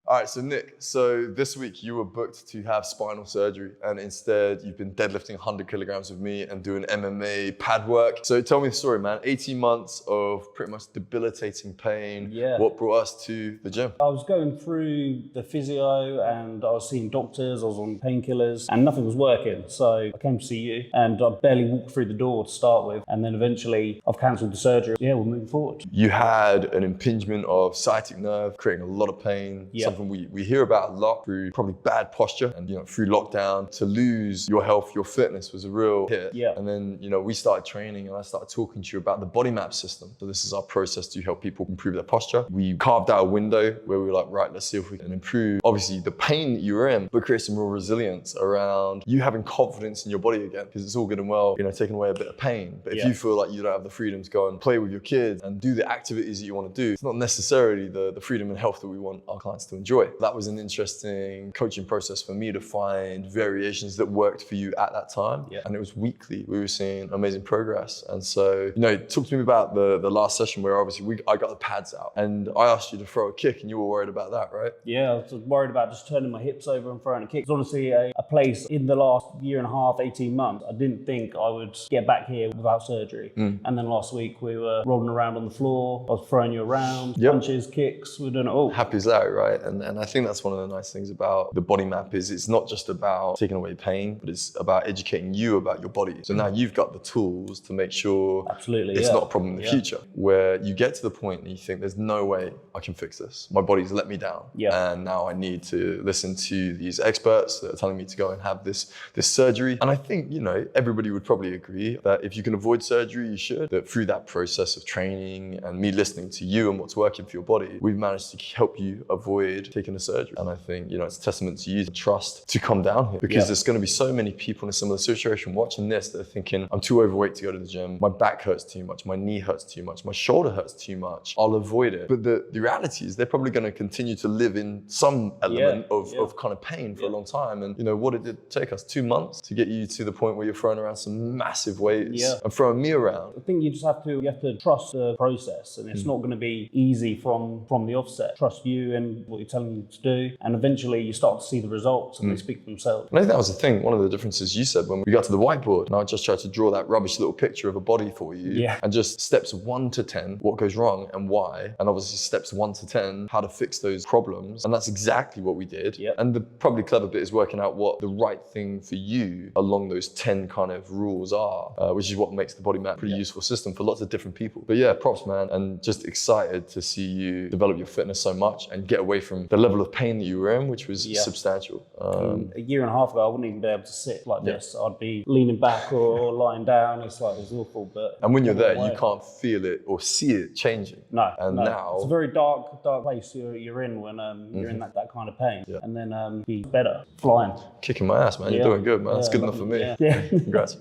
All right, so Nick, so this week you were booked to have spinal surgery and instead you've been deadlifting 100 kilograms with me and doing MMA pad work. So tell me the story, man. 18 months of pretty much debilitating pain. Yeah. What brought us to the gym? I was going through the physio and I was seeing doctors, I was on painkillers and nothing was working. So I came to see you and I barely walked through the door to start with. And then eventually I've cancelled the surgery. Yeah, we're moving forward. You had an impingement of sciatic nerve, creating a lot of pain. Yeah. Something we hear about a lot through probably bad posture and, through lockdown. To lose your health, your fitness was a real hit. Yeah. And then, we started training and I started talking to you about the body map system. So this is our process to help people improve their posture. We carved out a window where we were like, right, let's see if we can improve, obviously, the pain that you were in, but create some real resilience around you having confidence in your body again. Because it's all good and well, taking away a bit of pain. But if you feel like you don't have the freedom to go and play with your kids and do the activities that you want to do, it's not necessarily the freedom and health that we want our clients to enjoy. That was an interesting coaching process for me to find variations that worked for you at that time. Yeah. And it was weekly. We were seeing amazing progress. And so, talk to me about the last session where obviously I got the pads out and I asked you to throw a kick and you were worried about that, right? Yeah, I was worried about just turning my hips over and throwing a kick. It's honestly a place in the last year and a half, 18 months, I didn't think I would get back here without surgery. And then last week we were rolling around on the floor. I was throwing you around, punches, kicks, we're doing it all. Happy as that, right? And I think that's one of the nice things about the body map is it's not just about taking away pain, but it's about educating you about your body. So now you've got the tools to make sure it's not a problem in the future, where you get to the point and you think there's no way I can fix this. My body's let me down. And now I need to listen to these experts that are telling me to go and have this surgery. And I think, everybody would probably agree that if you can avoid surgery, you should. That through that process of training and me listening to you and what's working for your body, we've managed to help you avoid taking a surgery. And I think, it's a testament to you, the trust to come down here, because there's going to be so many people in a similar situation watching this that are thinking, I'm too overweight to go to the gym. My back hurts too much. My knee hurts too much. My shoulder hurts too much. I'll avoid it. But the reality is they're probably going to continue to live in some element of kind of pain for a long time. And what did it take us? 2 months to get you to the point where you're throwing around some massive weights and throwing me around. I think you have to trust the process, and it's not going to be easy from the offset. Trust you and what you're telling you to do, and eventually you start to see the results and they speak for themselves. And I think that was the thing. One of the differences you said when we got to the whiteboard, and I just tried to draw that rubbish little picture of a body for you, and just steps 1 to 10, what goes wrong and why, and obviously steps 1 to 10, how to fix those problems. And that's exactly what we did. And the probably clever bit is working out what the right thing for you along those 10 kind of rules are, which is what makes the body map a pretty useful system for lots of different people. But yeah, props, man, and just excited to see you develop your fitness so much and get away from the level of pain that you were in, which was substantial. A year and a half ago, I wouldn't even be able to sit like this. I'd be leaning back or lying down. It's awful. But and when you're there, you can't feel it or see it changing. No. Now it's a very dark place you're in when you're in that kind of pain. And then be better flying. Kicking my ass, man. You're doing good, man. That's good enough for me. Congrats.